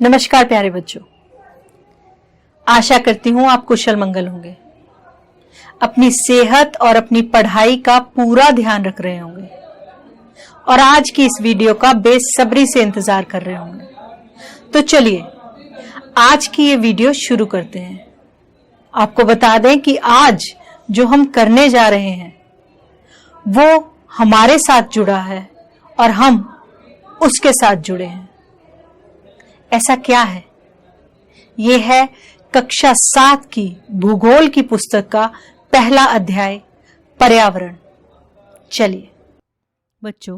नमस्कार प्यारे बच्चों, आशा करती हूं आप कुशल मंगल होंगे। अपनी सेहत और अपनी पढ़ाई का पूरा ध्यान रख रहे होंगे और आज की इस वीडियो का बेसब्री से इंतजार कर रहे होंगे। तो चलिए आज की ये वीडियो शुरू करते हैं। आपको बता दें कि आज जो हम करने जा रहे हैं वो हमारे साथ जुड़ा है और हम उसके साथ जुड़े हैं। ऐसा क्या है? ये है कक्षा 7 की भूगोल की पुस्तक का पहला अध्याय, पर्यावरण। चलिए बच्चों,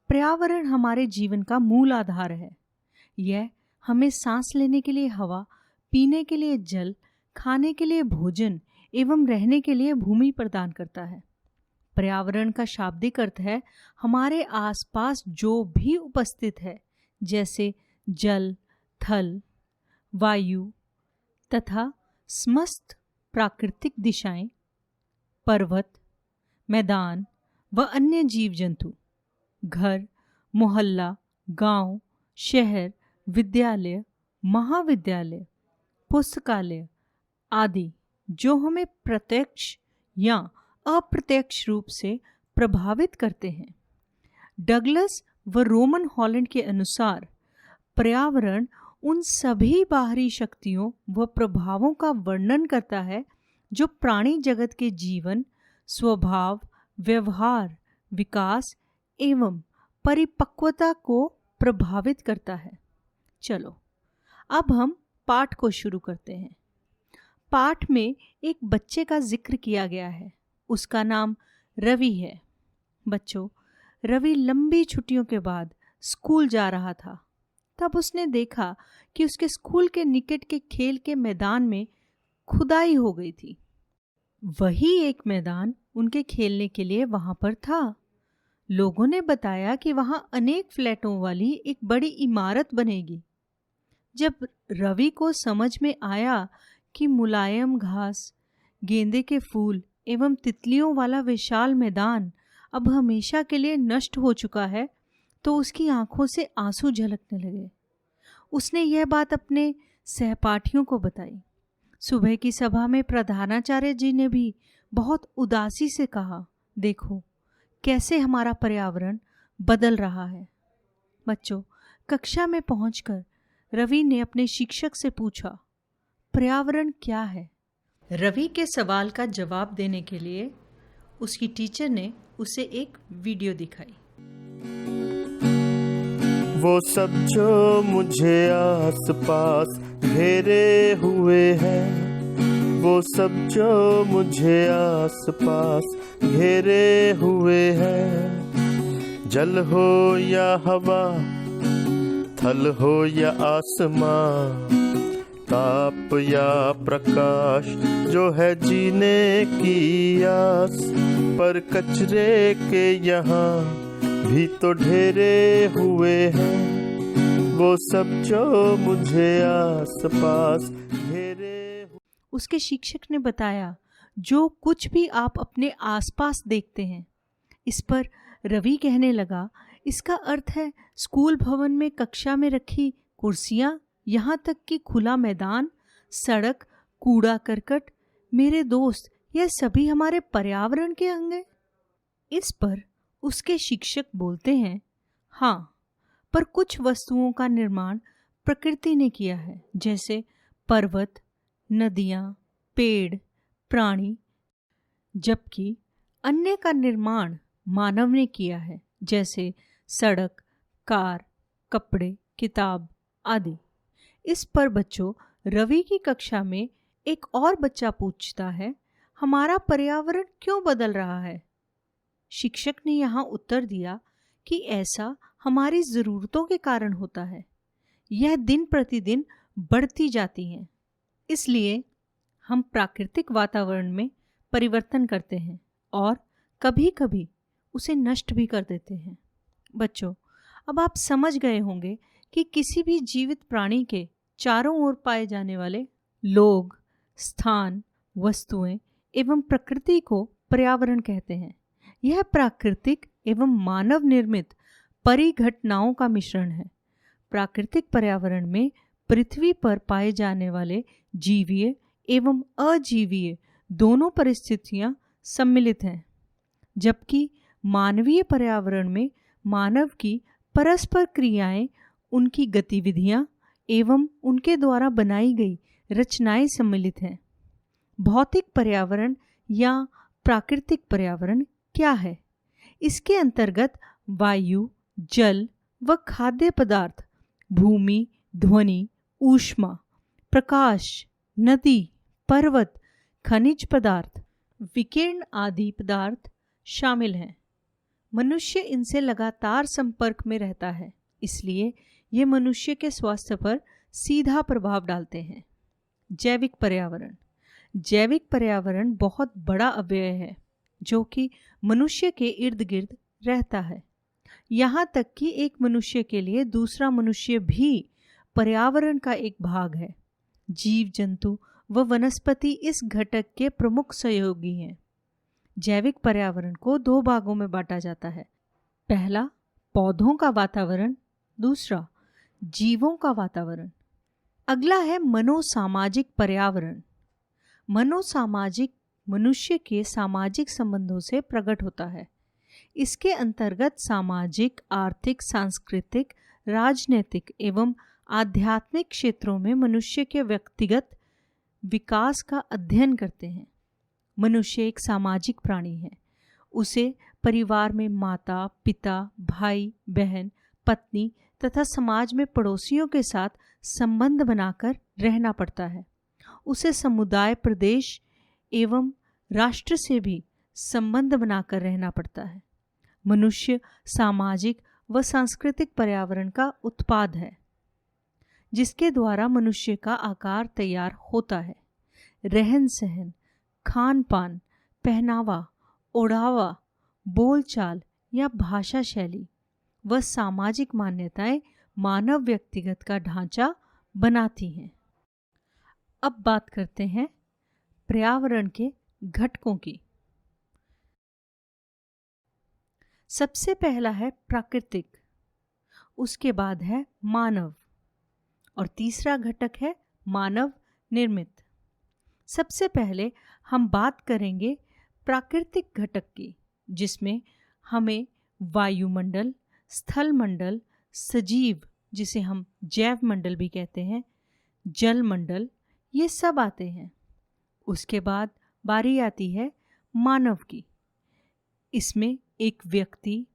पर्यावरण हमारे जीवन का मूल आधार है। यह हमें सांस लेने के लिए हवा, पीने के लिए जल, खाने के लिए भोजन एवं रहने के लिए भूमि प्रदान करता है। पर्यावरण का शाब्दिक अर्थ है हमारे आसपास जो भी उपस्थित है, जैसे जल, थल, वायु तथा समस्त प्राकृतिक दिशाएं, पर्वत, मैदान व अन्य जीव जंतु, घर, मोहल्ला, गांव, शहर, विद्यालय, महाविद्यालय, पुस्तकालय आदि जो हमें प्रत्यक्ष या अप्रत्यक्ष रूप से प्रभावित करते हैं। डगलस व रोमन हॉलैंड के अनुसार पर्यावरण उन सभी बाहरी शक्तियों व प्रभावों का वर्णन करता है जो प्राणी जगत के जीवन, स्वभाव, व्यवहार, विकास एवं परिपक्वता को प्रभावित करता है। चलो अब हम पाठ को शुरू करते हैं। पाठ में एक बच्चे का जिक्र किया गया है। उसका नाम रवि है। बच्चों, रवि लंबी छुट्टियों के बाद स्कूल जा रहा था। तब उसने देखा कि उसके स्कूल के निकट के खेल के मैदान में खुदाई हो गई थी। वही एक मैदान उनके खेलने के लिए वहां पर था। लोगों ने बताया कि वहां अनेक फ्लैटों वाली एक बड़ी इमारत बनेगी। जब रवि को समझ में आया कि मुलायम घास, गेंदे के फूल एवं तितलियों वाला विशाल मैदान अब हमेशा के लिए नष्ट हो चुका है, तो उसकी आंखों से आंसू झलकने लगे। उसने यह बात अपने सहपाठियों को बताई। सुबह की सभा में प्रधानाचार्य जी ने भी बहुत उदासी से कहा, देखो कैसे हमारा पर्यावरण बदल रहा है। बच्चों, कक्षा में पहुंचकर रवि ने अपने शिक्षक से पूछा, पर्यावरण क्या है? रवि के सवाल का जवाब देने के लिए उसकी टीचर ने उसे एक वीडियो दिखाई। वो सब जो मुझे आस पास घेरे हुए हैं, वो सब जो मुझे आस पास घेरे हुए हैं, जल हो या हवा, थल हो या आसमां, ताप या प्रकाश, जो है जीने की आस, पर कचरे के यहाँ भी तो ढेरे हुए हैं, वो सब जो मुझे आस पास घेरे। उसके शिक्षक ने बताया, जो कुछ भी आप अपने आसपास देखते हैं। इस पर रवि कहने लगा, इसका अर्थ है स्कूल भवन में कक्षा में रखी कुर्सियां, यहाँ तक कि खुला मैदान, सड़क, कूड़ा करकट, मेरे दोस्त, यह सभी हमारे पर्यावरण के अंग हैं। इस पर उसके शिक्षक बोलते हैं, हाँ, पर कुछ वस्तुओं का निर्माण प्रकृति ने किया है, जैसे पर्वत, नदियाँ, पेड़, प्राणी, जबकि अन्य का निर्माण मानव ने किया है, जैसे सड़क, कार, कपड़े, किताब आदि। इस पर बच्चों, रवि की कक्षा में एक और बच्चा पूछता है, हमारा पर्यावरण क्यों बदल रहा है? शिक्षक ने यहाँ उत्तर दिया कि ऐसा हमारी ज़रूरतों के कारण होता है। यह दिन प्रतिदिन बढ़ती जाती हैं, इसलिए हम प्राकृतिक वातावरण में परिवर्तन करते हैं और कभी कभी उसे नष्ट भी कर देते हैं। बच्चों, अब आप समझ गए होंगे कि किसी भी जीवित प्राणी के चारों ओर पाए जाने वाले लोग, स्थान, वस्तुएं एवं प्रकृति को पर्यावरण कहते हैं। यह प्राकृतिक एवं मानव निर्मित परिघटनाओं का मिश्रण है। प्राकृतिक पर्यावरण में पृथ्वी पर पाए जाने वाले जीवीय एवं अजीवीय दोनों परिस्थितियां सम्मिलित हैं, जबकि मानवीय पर्यावरण में मानव की परस्पर क्रियाएं, उनकी गतिविधियां एवं उनके द्वारा बनाई गई रचनाएं सम्मिलित हैं। भौतिक पर्यावरण या प्राकृतिक पर्यावरण क्या है? इसके अंतर्गत वायु, जल व खाद्य पदार्थ, भूमि, ध्वनि, ऊष्मा, प्रकाश, नदी, पर्वत, खनिज पदार्थ, विकिरण आदि पदार्थ शामिल हैं। मनुष्य इनसे लगातार संपर्क में रहता है, इसलिए ये मनुष्य के स्वास्थ्य पर सीधा प्रभाव डालते हैं। जैविक पर्यावरण। जैविक पर्यावरण बहुत बड़ा अव्यय है जो कि मनुष्य के इर्द गिर्द रहता है। यहाँ तक कि एक मनुष्य के लिए दूसरा मनुष्य भी पर्यावरण का एक भाग है। जीव जंतु व वनस्पति इस घटक के प्रमुख सहयोगी हैं। जैविक पर्यावरण को दो भागों में बांटा जाता है। पहला पौधों का वातावरण, दूसरा जीवों का वातावरण। अगला है मनोसामाजिक पर्यावरण। मनोसामाजिक मनुष्य के सामाजिक संबंधों से प्रकट होता है। इसके अंतर्गत सामाजिक, आर्थिक, सांस्कृतिक, राजनीतिक एवं आध्यात्मिक क्षेत्रों में मनुष्य के व्यक्तिगत विकास का अध्ययन करते हैं। मनुष्य एक सामाजिक प्राणी है। उसे परिवार में माता, पिता, भाई, बहन, पत्नी तथा समाज में पड़ोसियों के साथ संबंध बनाकर रहना पड़ता है। उसे समुदाय, प्रदेश एवं राष्ट्र से भी संबंध बनाकर रहना पड़ता है। मनुष्य सामाजिक व सांस्कृतिक पर्यावरण का उत्पाद है, जिसके द्वारा मनुष्य का आकार तैयार होता है। रहन सहन, खान पान, पहनावा, ओढ़ावा, बोलचाल या भाषा शैली व सामाजिक मान्यताएं मानव व्यक्तिगत का ढांचा बनाती हैं। अब बात करते हैं पर्यावरण के घटकों की। सबसे पहला है प्राकृतिक, उसके बाद है मानव और तीसरा घटक है मानव निर्मित। सबसे पहले हम बात करेंगे प्राकृतिक घटक की, जिसमें हमें वायुमंडल, स्थल मंडल, सजीव जिसे हम जैव मंडल भी कहते हैं, जल मंडल, ये सब आते हैं। उसके बाद बारी आती है मानव की। इसमें एक व्यक्ति,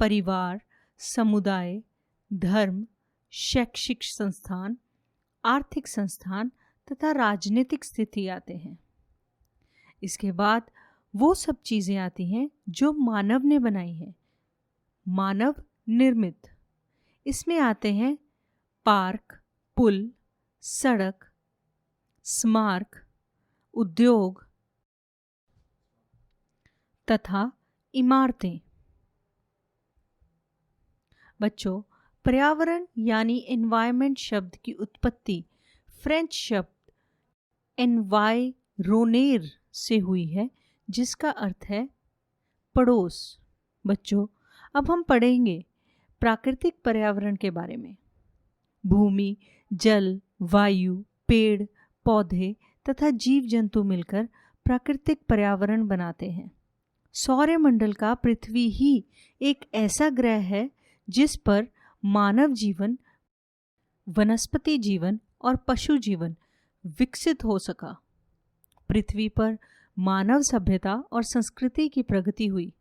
परिवार, समुदाय, धर्म, शैक्षिक संस्थान, आर्थिक संस्थान तथा राजनीतिक स्थिति आते हैं। इसके बाद वो सब चीज़ें आती हैं जो मानव ने बनाई हैं, मानव निर्मित। इसमें आते हैं पार्क, पुल, सड़क, स्मारक, उद्योग तथा इमारतें। बच्चों, पर्यावरण यानी एनवायरनमेंट शब्द की उत्पत्ति फ्रेंच शब्द एनवायरोनेर से हुई है, जिसका अर्थ है पड़ोस। बच्चों, अब हम पढ़ेंगे प्राकृतिक पर्यावरण के बारे में। भूमि, जल, वायु, पेड़, पौधे तथा जीव जंतु मिलकर प्राकृतिक पर्यावरण बनाते हैं। सौरमंडल का पृथ्वी ही एक ऐसा ग्रह है जिस पर मानव जीवन, वनस्पति जीवन और पशु जीवन विकसित हो सका। पृथ्वी पर मानव सभ्यता और संस्कृति की प्रगति हुई।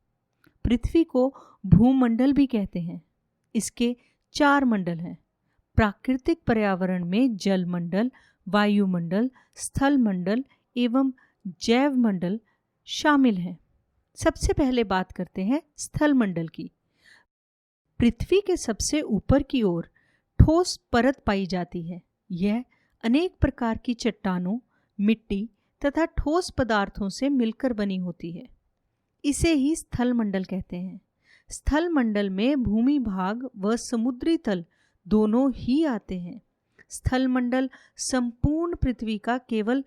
पृथ्वी को भूमंडल भी कहते हैं। इसके 4 मंडल हैं। प्राकृतिक पर्यावरण में जल मंडल, वायुमंडल, स्थल मंडल एवं जैव मंडल शामिल हैं। सबसे पहले बात करते हैं स्थल मंडल की। पृथ्वी के सबसे ऊपर की ओर ठोस परत पाई जाती है। यह अनेक प्रकार की चट्टानों, मिट्टी तथा ठोस पदार्थों से मिलकर बनी होती है। इसे ही स्थल मंडल कहते हैं। स्थल मंडल में भूमि भाग व समुद्री तल दोनों ही आते हैं। स्थल मंडल संपूर्ण पृथ्वी का केवल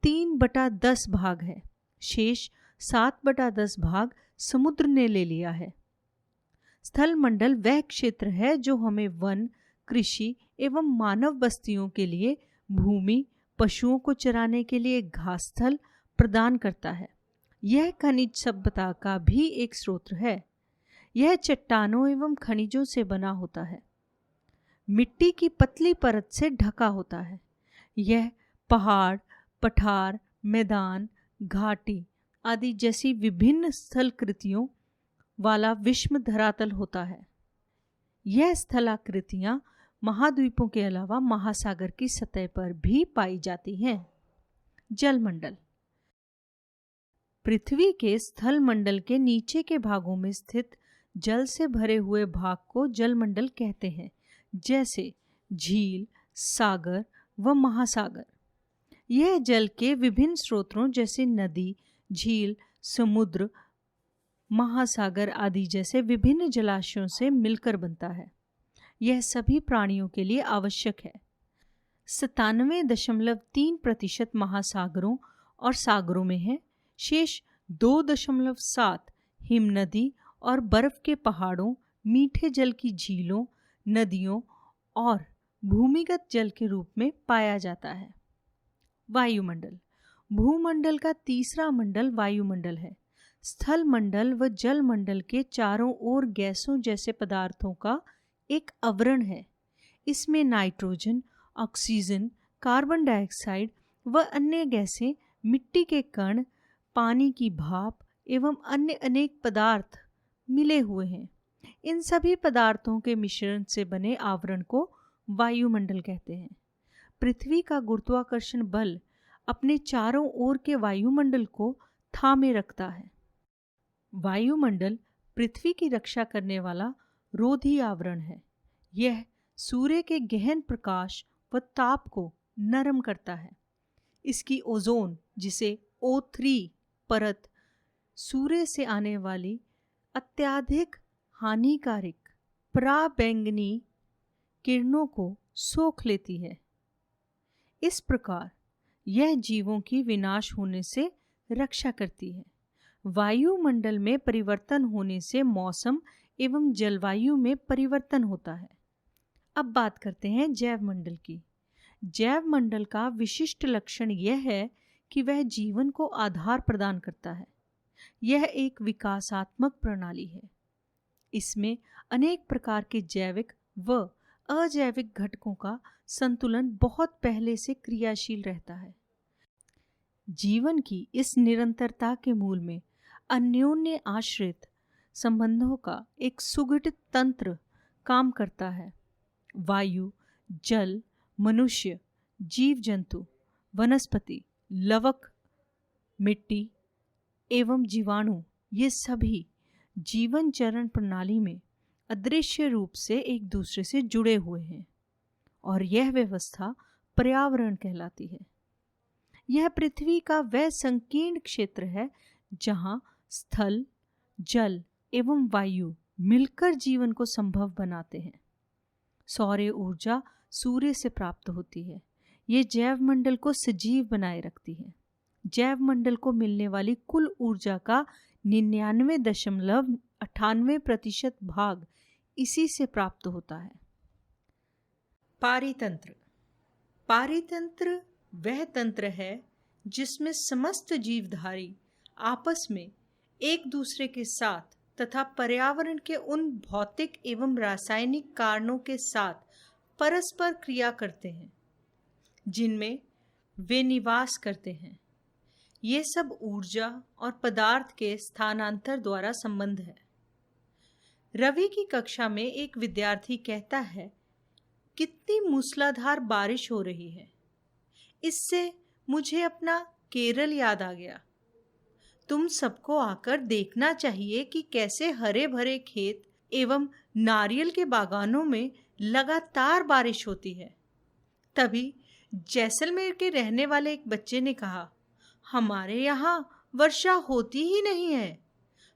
3/10 भाग है। शेष 7/10 भाग समुद्र ने ले लिया है। स्थल मंडल वह क्षेत्र है जो हमें वन, कृषि एवं मानव बस्तियों के लिए भूमि, पशुओं को चराने के लिए घास स्थल प्रदान करता है। यह खनिज सभ्यता का भी एक स्रोत है। यह चट्टानों एवं खनिजों से बना होता है, मिट्टी की पतली परत से ढका होता है। यह पहाड़, पठार, मैदान, घाटी आदि जैसी विभिन्न स्थल कृतियों वाला विषम धरातल होता है। यह स्थलाकृतियां महाद्वीपों के अलावा महासागर की सतह पर भी पाई जाती हैं। जलमंडल पृथ्वी के स्थल मंडल के नीचे के भागों में स्थित जल से भरे हुए भाग को जलमंडल कहते हैं, जैसे झील, सागर व महासागर। यह जल के विभिन्न स्रोतों जैसे नदी, झील, समुद्र, महासागर आदि जैसे विभिन्न जलाशयों से मिलकर बनता है। यह सभी प्राणियों के लिए आवश्यक है। 97.3% महासागरों और सागरों में है। शेष 2.7 हिमनदी और बर्फ के पहाड़ों, मीठे जल की झीलों, नदियों और भूमिगत जल के रूप में पाया जाता है। वायुमंडल भूमंडल का तीसरा मंडल वायुमंडल है। स्थल मंडल व जल मंडल के चारों ओर गैसों जैसे पदार्थों का एक आवरण है। इसमें नाइट्रोजन, ऑक्सीजन, कार्बन डाइऑक्साइड व अन्य गैसें, मिट्टी के कण, पानी की भाप एवं अन्य अनेक पदार्थ मिले हुए हैं। इन सभी पदार्थों के मिश्रण से बने आवरण को वायुमंडल कहते हैं। पृथ्वी का गुरुत्वाकर्षण बल अपने चारों ओर के वायुमंडल को थामे रखता है। वायुमंडल पृथ्वी की रक्षा करने वाला रोधी आवरण है। यह सूर्य के गहन प्रकाश व ताप को नरम करता है। इसकी ओजोन, जिसे O3 परत, सूर्य से आने वाली अत्यधिक हानिकारक पराबैंगनी किरणों को सोख लेती है। इस प्रकार यह जीवों की विनाश होने से रक्षा करती है। वायुमंडल में परिवर्तन होने से मौसम एवं जलवायु में परिवर्तन होता है। अब बात करते हैं जैवमंडल की। जैवमंडल का विशिष्ट लक्षण यह है कि वह जीवन को आधार प्रदान करता है। यह एक विकासात्मक प्रणाली है। इसमें अनेक प्रकार के जैविक व अजैविक घटकों का संतुलन बहुत पहले से क्रियाशील रहता है। जीवन की इस निरंतरता के मूल में अन्योन्य आश्रित संबंधों का एक सुगठित तंत्र काम करता है। वायु, जल, मनुष्य, जीव जंतु, वनस्पति, लवक, मिट्टी एवं जीवाणु, ये सभी जीवन चरण प्रणाली में अदृश्य रूप से एक दूसरे से जुड़े हुए हैं और यह व्यवस्था पर्यावरण कहलाती है। यह पृथ्वी का वह संकीर्ण क्षेत्र है जहाँ स्थल, जल एवं वायु मिलकर जीवन को संभव बनाते हैं। सौर ऊर्जा सूर्य से प्राप्त होती है। ये जैवमंडल को सजीव बनाए रखती है। जैवमंडल को मिलने वाली कुल ऊर्जा का 99.98% भाग इसी से प्राप्त होता है। पारितंत्र। पारितंत्र वह तंत्र है जिसमें समस्त जीवधारी आपस में एक दूसरे के साथ तथा पर्यावरण के उन भौतिक एवं रासायनिक कारणों के साथ परस्पर क्रिया करते हैं जिनमें वे निवास करते हैं। ये सब ऊर्जा और पदार्थ के स्थानांतर द्वारा संबंध है। रवि की कक्षा में एक विद्यार्थी कहता है, कितनी मूसलाधार बारिश हो रही है। इससे मुझे अपना केरल याद आ गया। तुम सबको आकर देखना चाहिए कि कैसे हरे भरे खेत एवं नारियल के बागानों में लगातार बारिश होती है। तभी जैसलमेर के रहने वाले एक बच्चे ने कहा, हमारे यहाँ वर्षा होती ही नहीं है।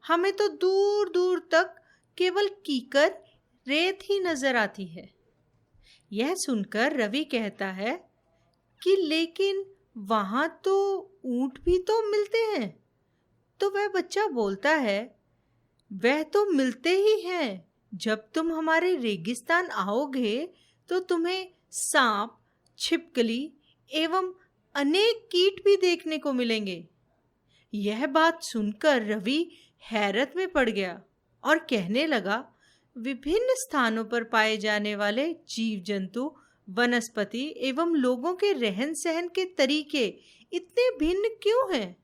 हमें तो दूर दूर तक केवल कीकर, रेत ही नजर आती है। यह सुनकर रवि कहता है कि लेकिन वहाँ तो ऊंट भी तो मिलते हैं। तो वह बच्चा बोलता है, वह तो मिलते ही हैं। जब तुम हमारे रेगिस्तान आओगे तो तुम्हें सांप, छिपकली एवं अनेक कीट भी देखने को मिलेंगे। यह बात सुनकर रवि हैरत में पड़ गया और कहने लगा, विभिन्न स्थानों पर पाए जाने वाले जीव जंतु, वनस्पति एवं लोगों के रहन सहन के तरीके इतने भिन्न क्यों हैं?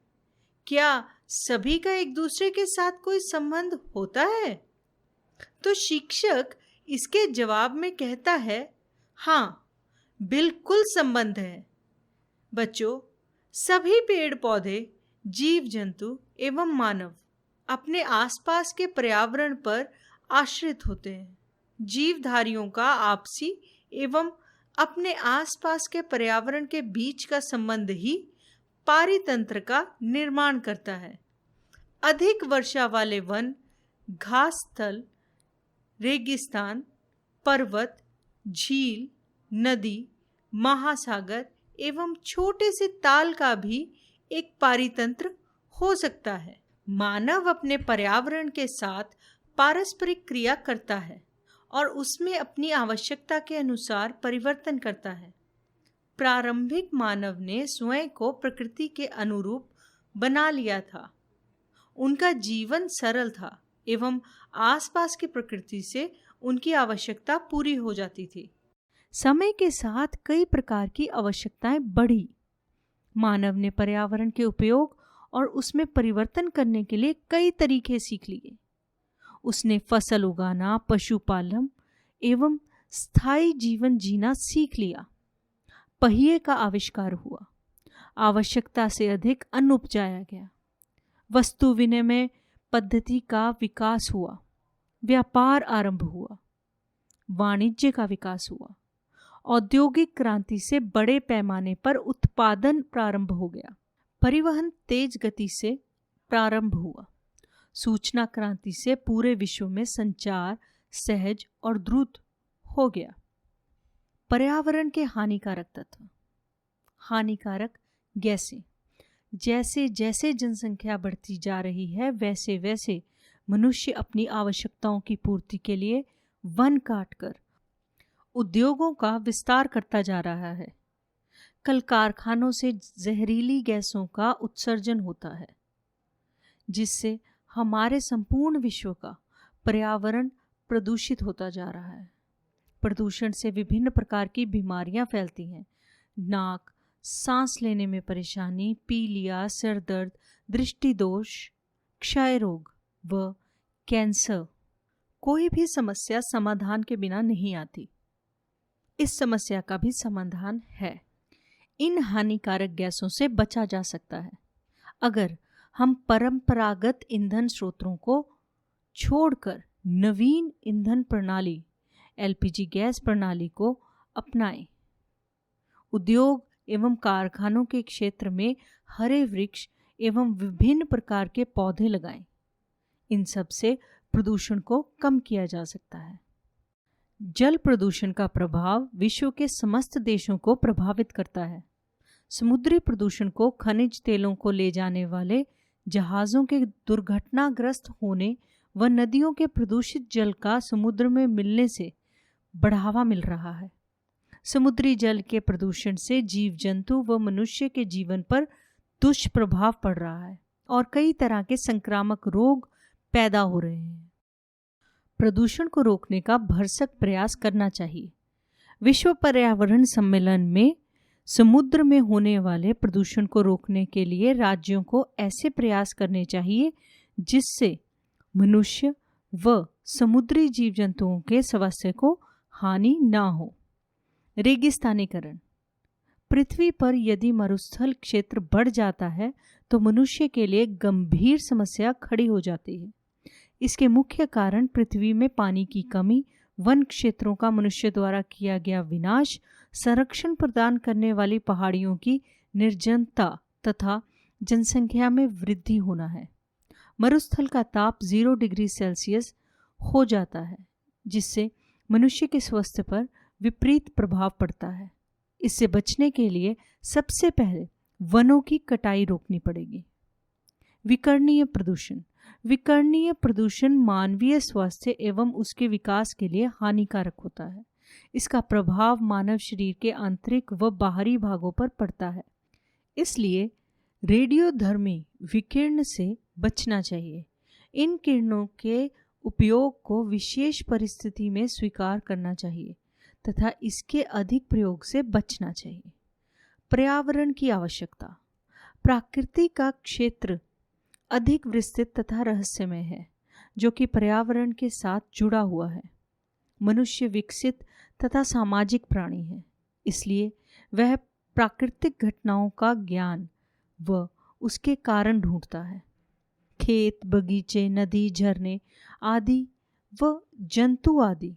क्या सभी का एक दूसरे के साथ कोई संबंध होता है? तो शिक्षक इसके जवाब में कहता है, हाँ, बिल्कुल संबंध है। बच्चों, सभी पेड़ पौधे, जीव जंतु एवं मानव अपने आसपास के पर्यावरण पर आश्रित होते हैं। जीवधारियों का आपसी एवं अपने आसपास के पर्यावरण के बीच का संबंध ही पारितंत्र का निर्माण करता है। अधिक वर्षा वाले वन, घास स्थल, रेगिस्तान, पर्वत, झील, नदी, महासागर एवं छोटे से ताल का भी एक पारितंत्र हो सकता है। मानव अपने पर्यावरण के साथ पारस्परिक क्रिया करता है और उसमें अपनी आवश्यकता के अनुसार परिवर्तन करता है। प्रारंभिक मानव ने स्वयं को प्रकृति के अनुरूप बना लिया था। उनका जीवन सरल था एवं आसपास की प्रकृति से उनकी आवश्यकता पूरी हो जाती थी। समय के साथ कई प्रकार की आवश्यकताएं बढ़ी। मानव ने पर्यावरण के उपयोग और उसमें परिवर्तन करने के लिए कई तरीके सीख लिए। उसने फसल उगाना, पशुपालन एवं स्थायी जीवन जीना सीख लिया। पहिए का आविष्कार हुआ। आवश्यकता से अधिक अन्न उपजाया गया। वस्तु विनिमय पद्धति का विकास हुआ। व्यापार आरंभ हुआ। वाणिज्य का विकास हुआ। औद्योगिक क्रांति से बड़े पैमाने पर उत्पादन प्रारंभ हो गया। परिवहन तेज गति से प्रारंभ हुआ। सूचना क्रांति से पूरे विश्व में संचार सहज और द्रुत हो गया। पर्यावरण के हानिकारक तत्व, हानिकारक गैसें। जैसे जैसे जनसंख्या बढ़ती जा रही है, वैसे वैसे मनुष्य अपनी आवश्यकताओं की पूर्ति के लिए वन काटकर उद्योगों का विस्तार करता जा रहा है। कल कारखानों से जहरीली गैसों का उत्सर्जन होता है, जिससे हमारे संपूर्ण विश्व का पर्यावरण प्रदूषित होता जा रहा है। प्रदूषण से विभिन्न प्रकार की बीमारियां फैलती हैं। नाक, सांस लेने में परेशानी, पीलिया, सिर दर्द, दृष्टि दोष, क्षय रोग व कैंसर। कोई भी समस्या समाधान के बिना नहीं आती। इस समस्या का भी समाधान है। इन हानिकारक गैसों से बचा जा सकता है अगर हम परंपरागत ईंधन स्रोतों को छोड़कर नवीन ईंधन प्रणाली एलपीजी गैस प्रणाली को अपनाएं। उद्योग एवं कारखानों के क्षेत्र में हरे वृक्ष एवं विभिन्न प्रकार के पौधे लगाएं। इन सब से प्रदूषण को कम किया जा सकता है। जल प्रदूषण का प्रभाव विश्व के समस्त देशों को प्रभावित करता है। समुद्री प्रदूषण को खनिज तेलों को ले जाने वाले जहाज़ों के दुर्घटनाग्रस्त होने व नदियों के प्रदूषित जल का समुद्र में मिलने से बढ़ावा मिल रहा है। समुद्री जल के प्रदूषण से जीव जंतु व मनुष्य के जीवन पर दुष्प्रभाव पड़ रहा है और कई तरह के संक्रामक रोग पैदा हो रहे हैं। प्रदूषण को रोकने का भरसक प्रयास करना चाहिए। विश्व पर्यावरण सम्मेलन में समुद्र में होने वाले प्रदूषण को रोकने के लिए राज्यों को ऐसे प्रयास करने चाहिए जिससे मनुष्य व समुद्री जीव जंतुओं के स्वास्थ्य को हानि ना हो। रेगिस्तानीकरण। पृथ्वी पर यदि मरुस्थल क्षेत्र बढ़ जाता है तो मनुष्य के लिए गंभीर समस्या खड़ी हो जाती है। इसके मुख्य कारण पृथ्वी में पानी की कमी, वन क्षेत्रों का मनुष्य द्वारा किया गया विनाश, संरक्षण प्रदान करने वाली पहाड़ियों की निर्जनता तथा जनसंख्या में वृद्धि होना है। मरुस्थल का ताप 0 डिग्री सेल्सियस हो जाता है, जिससे मनुष्य के स्वास्थ्य पर विपरीत प्रभाव पड़ता है। इससे बचने के लिए सबसे पहले वनों की कटाई रोकनी पड़ेगी। विकर्णीय प्रदूषण। विकर्णीय प्रदूषण मानवीय स्वास्थ्य एवं उसके विकास के लिए हानिकारक होता है। इसका प्रभाव मानव शरीर के आंतरिक व बाहरी भागों पर पड़ता है। इसलिए रेडियोधर्मी विकिरण से बचना चाहिए। इन किरणों के उपयोग को विशेष परिस्थिति में स्वीकार करना चाहिए तथा इसके अधिक प्रयोग से बचना चाहिए। पर्यावरण की आवश्यकता। प्रकृति का क्षेत्र अधिक विस्तृत तथा रहस्यमय है, जो कि पर्यावरण के साथ जुड़ा हुआ है। मनुष्य विकसित तथा सामाजिक प्राणी है, इसलिए वह प्राकृतिक घटनाओं का ज्ञान व उसके कारण ढूंढता है। खेत, बगीचे, नदी, झरने आदि व जंतु आदि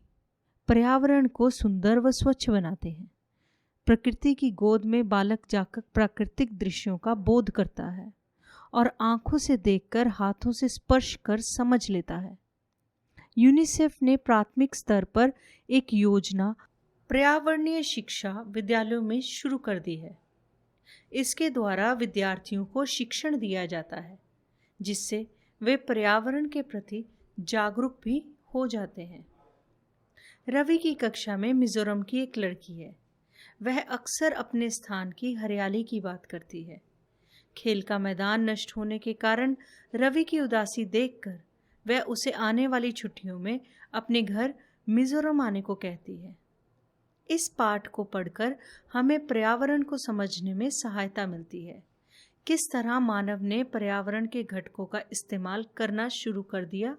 पर्यावरण को सुंदर व स्वच्छ बनाते हैं। प्रकृति की गोद में बालक जाकर प्राकृतिक दृश्यों का बोध करता है और आंखों से देखकर, हाथों से स्पर्श कर समझ लेता है। यूनिसेफ ने प्राथमिक स्तर पर एक योजना पर्यावरणीय शिक्षा विद्यालयों में शुरू कर दी है। इसके द्वारा विद्यार्थियों को शिक्षण दिया जाता है, जिससे वे पर्यावरण के प्रति जागरूक भी हो जाते हैं। रवि की कक्षा में मिजोरम की एक लड़की है। वह अक्सर अपने स्थान की हरियाली की बात करती है। खेल का मैदान नष्ट होने के कारण रवि की उदासी देखकर वह उसे आने वाली छुट्टियों में अपने घर मिजोरम आने को कहती है। इस पाठ को पढ़कर हमें पर्यावरण को समझने में सहायता मिलती है। किस तरह मानव ने पर्यावरण के घटकों का इस्तेमाल करना शुरू कर दिया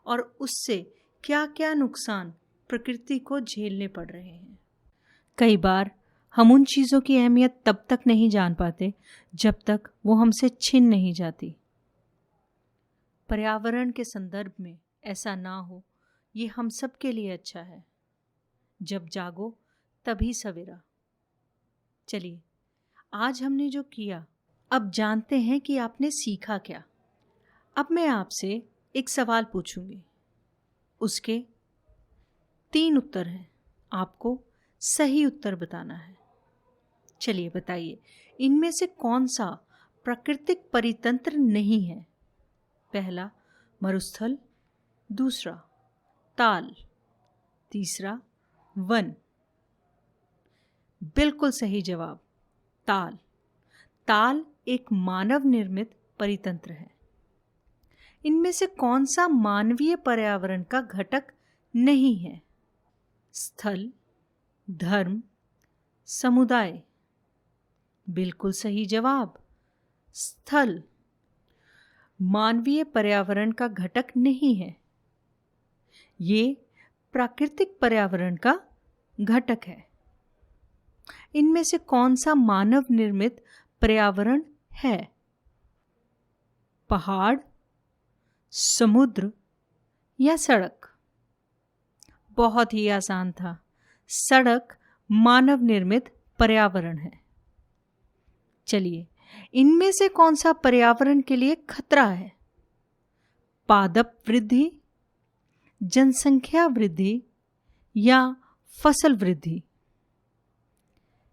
और उससे क्या क्या नुकसान प्रकृति को झेलने पड़ रहे हैं। कई बार हम उन चीज़ों की अहमियत तब तक नहीं जान पाते जब तक वो हमसे छिन नहीं जाती। पर्यावरण के संदर्भ में ऐसा ना हो, ये हम सब के लिए अच्छा है। जब जागो तभी सवेरा। चलिए, आज हमने जो किया, अब जानते हैं कि आपने सीखा क्या। अब मैं आपसे एक सवाल पूछूंगी, उसके 3 उत्तर हैं। आपको सही उत्तर बताना है। चलिए बताइए, इनमें से कौन सा प्राकृतिक परितंत्र नहीं है? पहला मरुस्थल, दूसरा ताल, तीसरा वन। बिल्कुल सही जवाब, ताल। ताल एक मानव निर्मित परितंत्र है। इनमें से कौन सा मानवीय पर्यावरण का घटक नहीं है? स्थल, धर्म, समुदाय। बिल्कुल सही जवाब, स्थल मानवीय पर्यावरण का घटक नहीं है। ये प्राकृतिक पर्यावरण का घटक है। इनमें से कौन सा मानव निर्मित पर्यावरण है? पहाड़, समुद्र या सड़क? बहुत ही आसान था। सड़क मानव निर्मित पर्यावरण है। चलिए, इनमें से कौन सा पर्यावरण के लिए खतरा है? पादप वृद्धि, जनसंख्या वृद्धि या फसल वृद्धि?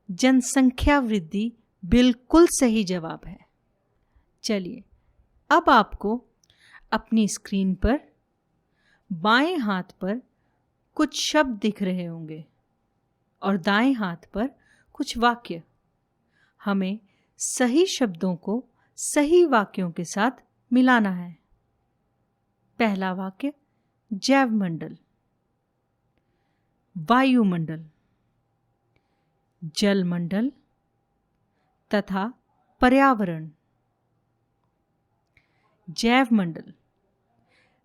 जनसंख्या वृद्धि बिल्कुल सही जवाब है। चलिए, अब आपको अपनी स्क्रीन पर बाएं हाथ पर कुछ शब्द दिख रहे होंगे और दाएं हाथ पर कुछ वाक्य। हमें सही शब्दों को सही वाक्यों के साथ मिलाना है। पहला वाक्य, जैवमंडल, वायुमंडल, जलमंडल तथा पर्यावरण। जैवमंडल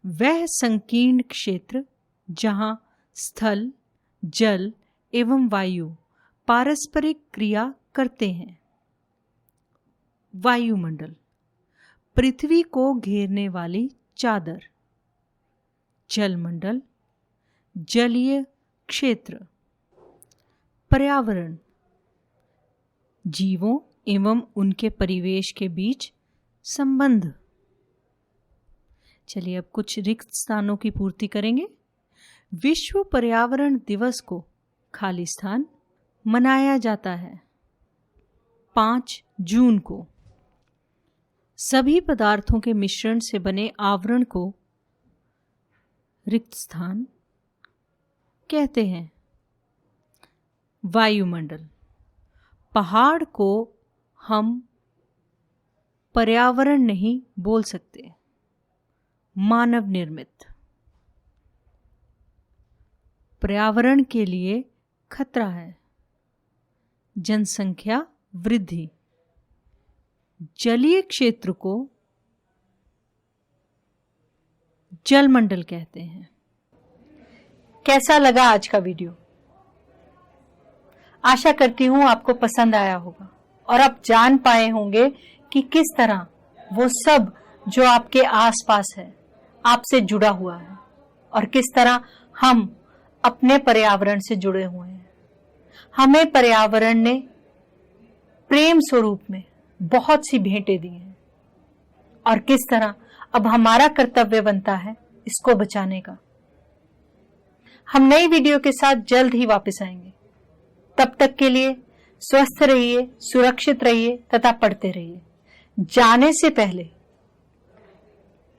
वह संकीर्ण क्षेत्र जहां स्थल, जल एवं वायु पारस्परिक क्रिया करते हैं। वायुमंडल पृथ्वी को घेरने वाली चादर। जलमंडल जलीय क्षेत्र। पर्यावरण जीवों एवं उनके परिवेश के बीच संबंध। चलिए, अब कुछ रिक्त स्थानों की पूर्ति करेंगे। विश्व पर्यावरण दिवस को खाली स्थान मनाया जाता है 5 जून को। सभी पदार्थों के मिश्रण से बने आवरण को रिक्त स्थान कहते हैं। वायुमंडल। पहाड़ को हम पर्यावरण नहीं बोल सकते, मानव निर्मित। पर्यावरण के लिए खतरा है। जनसंख्या वृद्धि। जलीय क्षेत्र को जलमंडल कहते हैं। कैसा लगा आज का वीडियो? आशा करती हूं आपको पसंद आया होगा और आप जान पाए होंगे कि किस तरह वो सब जो आपके आसपास है आपसे जुड़ा हुआ है और किस तरह हम अपने पर्यावरण से जुड़े हुए हैं। हमें पर्यावरण ने प्रेम स्वरूप में बहुत सी भेंटें दी हैं और किस तरह अब हमारा कर्तव्य बनता है इसको बचाने का। हम नई वीडियो के साथ जल्द ही वापस आएंगे। तब तक के लिए स्वस्थ रहिए, सुरक्षित रहिए तथा पढ़ते रहिए। जाने से पहले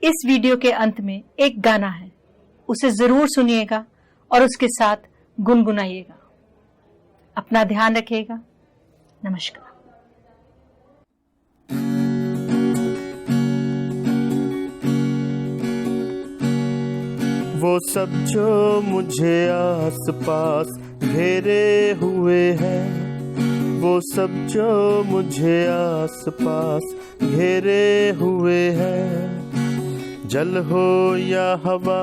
इस वीडियो के अंत में एक गाना है, उसे जरूर सुनिएगा और उसके साथ गुनगुनाइएगा। अपना ध्यान रखिएगा। नमस्कार। वो सब जो मुझे आस पास घेरे हुए हैं, वो सब जो मुझे आस पास घेरे हुए हैं, जल हो या हवा,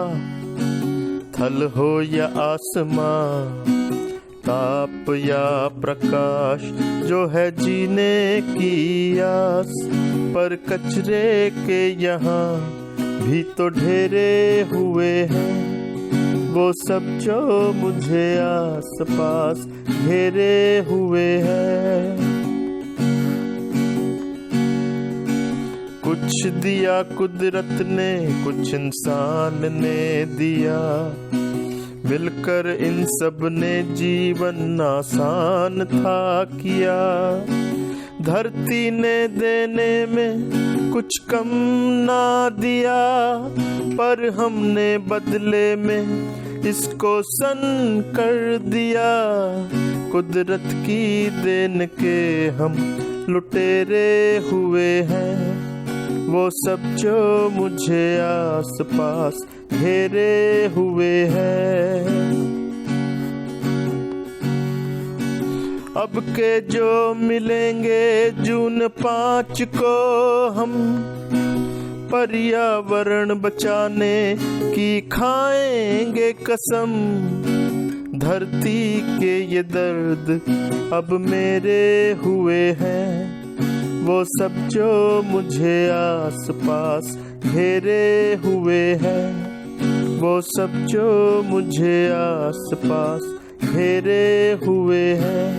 थल हो या आसमां, ताप या प्रकाश, जो है जीने की आस, पर कचरे के यहाँ भी तो ढेरे हुए हैं, वो सब जो मुझे आस पास घेरे हुए हैं। कुछ दिया कुदरत ने, कुछ इंसान ने दिया, मिलकर इन सब ने जीवन आसान था किया। धरती ने देने में कुछ कम ना दिया, पर हमने बदले में इसको सन कर दिया। कुदरत की देन के हम लुटेरे हुए हैं, वो सब जो मुझे आस पास घेरे हुए हैं। अब के जो मिलेंगे जून 5 को हम, पर्यावरण बचाने की खाएंगे कसम। धरती के ये दर्द अब मेरे हुए हैं, वो सब जो मुझे आस पास घेरे हुए हैं, वो सब जो मुझे आस पास घेरे हुए हैं।